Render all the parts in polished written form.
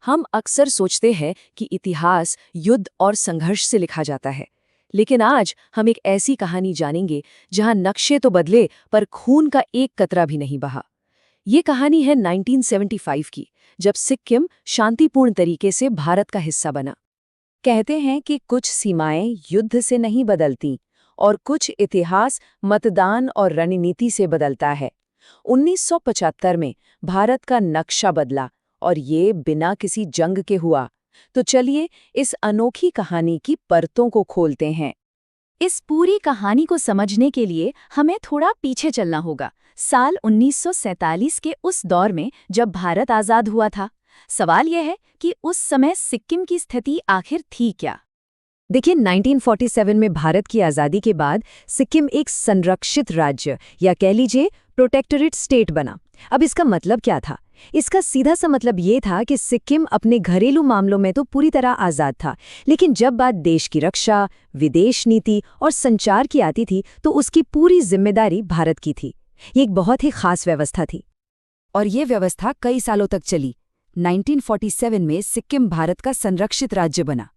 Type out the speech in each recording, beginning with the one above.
हम अक्सर सोचते हैं कि इतिहास युद्ध और संघर्ष से लिखा जाता है, लेकिन आज हम एक ऐसी कहानी जानेंगे जहां नक्शे तो बदले पर खून का एक कतरा भी नहीं बहा। ये कहानी है 1975 की, जब सिक्किम शांतिपूर्ण तरीके से भारत का हिस्सा बना। कहते हैं कि कुछ सीमाएं युद्ध से नहीं बदलती और कुछ इतिहास मतदान और रणनीति से बदलता है। 1975 में भारत का नक्शा बदला और ये बिना किसी जंग के हुआ। तो चलिए इस अनोखी कहानी की परतों को खोलते हैं। इस पूरी कहानी को समझने के लिए हमें थोड़ा पीछे चलना होगा, साल 1947 के उस दौर में जब भारत आज़ाद हुआ था। सवाल यह है कि उस समय सिक्किम की स्थिति आखिर थी क्या? देखिए, 1947 में भारत की आज़ादी के बाद सिक्किम एक संरक्षित राज्य या कह लीजिए प्रोटेक्टोरेट स्टेट बना। अब इसका मतलब क्या था? इसका सीधा सा मतलब ये था कि सिक्किम अपने घरेलू मामलों में तो पूरी तरह आज़ाद था, लेकिन जब बात देश की रक्षा, विदेश नीति और संचार की आती थी तो उसकी पूरी जिम्मेदारी भारत की थी। ये एक बहुत ही खास व्यवस्था थी और ये व्यवस्था कई सालों तक चली। 1947 में सिक्किम भारत का संरक्षित राज्य बना।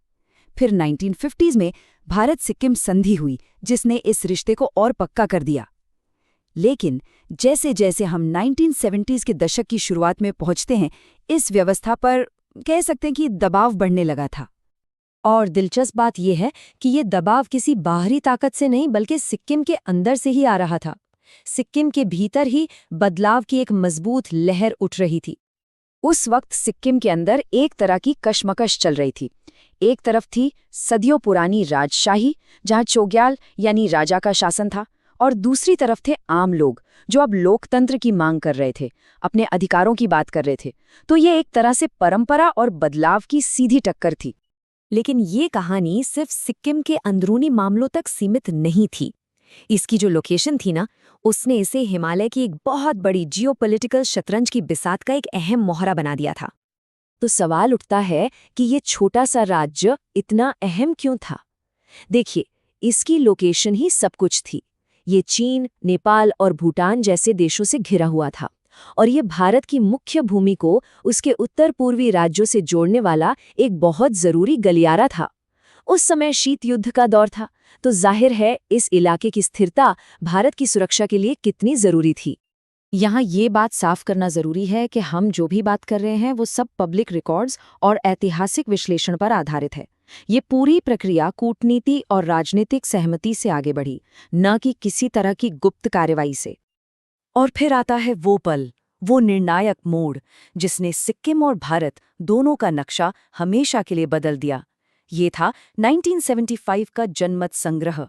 फिर 1950s में भारत सिक्किम संधि हुई, जिसने इस रिश्ते को और पक्का कर दिया। लेकिन जैसे जैसे हम 1970s के दशक की शुरुआत में पहुंचते हैं, इस व्यवस्था पर कह सकते हैं कि दबाव बढ़ने लगा था। और दिलचस्प बात यह है कि ये दबाव किसी बाहरी ताकत से नहीं बल्कि सिक्किम के अंदर से ही आ रहा था। सिक्किम के भीतर ही बदलाव की एक मजबूत लहर उठ रही थी। उस वक्त सिक्किम के अंदर एक तरह की कशमकश चल रही थी। एक तरफ थी सदियों पुरानी राजशाही, जहां चोग्याल यानी राजा का शासन था, और दूसरी तरफ थे आम लोग जो अब लोकतंत्र की मांग कर रहे थे, अपने अधिकारों की बात कर रहे थे। तो ये एक तरह से परंपरा और बदलाव की सीधी टक्कर थी। लेकिन ये कहानी सिर्फ सिक्किम के अंदरूनी मामलों तक सीमित नहीं थी। इसकी जो लोकेशन थी ना, उसने इसे हिमालय की एक बहुत बड़ी जियोपॉलिटिकल शतरंज की बिसात का एक अहम मोहरा बना दिया था। तो सवाल उठता है कि ये छोटा सा राज्य इतना अहम क्यों था? देखिए, इसकी लोकेशन ही सब कुछ थी। ये चीन, नेपाल और भूटान जैसे देशों से घिरा हुआ था, और ये भारत की मुख्य भूमि को उसके उत्तर पूर्वी राज्यों से जोड़ने वाला एक बहुत जरूरी गलियारा था। उस समय शीत युद्ध का दौर था, तो जाहिर है इस इलाके की स्थिरता भारत की सुरक्षा के लिए कितनी जरूरी थी। यहाँ ये बात साफ करना जरूरी है कि हम जो भी बात कर रहे हैं वो सब पब्लिक रिकॉर्ड्स और ऐतिहासिक विश्लेषण पर आधारित है। ये पूरी प्रक्रिया कूटनीति और राजनीतिक सहमति से आगे बढ़ी, न कि किसी तरह की गुप्त कार्रवाई से। और फिर आता है वो पल, वो निर्णायक मोड़, जिसने सिक्किम और भारत दोनों का नक्शा हमेशा के लिए बदल दिया। ये था 1975 का जनमत संग्रह।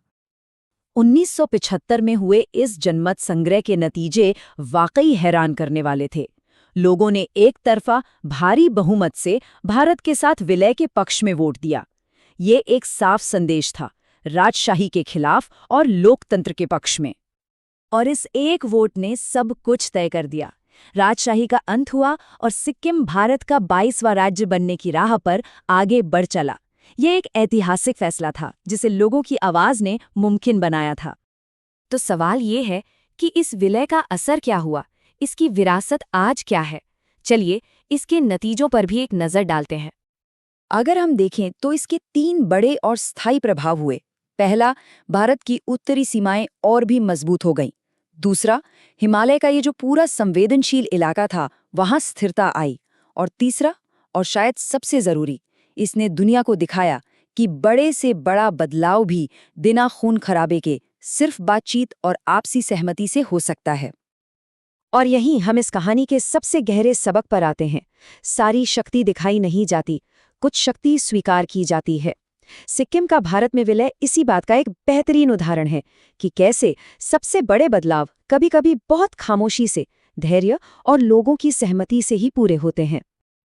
1975 में हुए इस जनमत संग्रह के नतीजे वाकई हैरान करने वाले थे। लोगों ने एक तरफा भारी बहुमत से भारत के साथ विलय के पक्ष में वोट दिया। ये एक साफ संदेश था, राजशाही के खिलाफ और लोकतंत्र के पक्ष में। और इस एक वोट ने सब कुछ तय कर दिया। राजशाही का अंत हुआ और सिक्किम भारत का 22वां राज्य बनने की राह पर आगे बढ़ चला। ये एक ऐतिहासिक फैसला था जिसे लोगों की आवाज ने मुमकिन बनाया था। तो सवाल ये है कि इस विलय का असर क्या हुआ, इसकी विरासत आज क्या है? चलिए इसके नतीजों पर भी एक नज़र डालते हैं। अगर हम देखें तो इसके 3 बड़े और स्थायी प्रभाव हुए। पहला, भारत की उत्तरी सीमाएं और भी मजबूत हो गईं। दूसरा, हिमालय का ये जो पूरा संवेदनशील इलाका था वहां स्थिरता आई। और तीसरा, और शायद सबसे जरूरी, इसने दुनिया को दिखाया कि बड़े से बड़ा बदलाव भी बिना खून खराबे के सिर्फ बातचीत और आपसी सहमति से हो सकता है। और यहीं हम इस कहानी के सबसे गहरे सबक पर आते हैं। सारी शक्ति दिखाई नहीं जाती, कुछ शक्ति स्वीकार की जाती है। सिक्किम का भारत में विलय इसी बात का एक बेहतरीन उदाहरण है कि कैसे सबसे बड़े बदलाव कभी-कभी बहुत खामोशी से, धैर्य और लोगों की सहमति से ही पूरे होते हैं।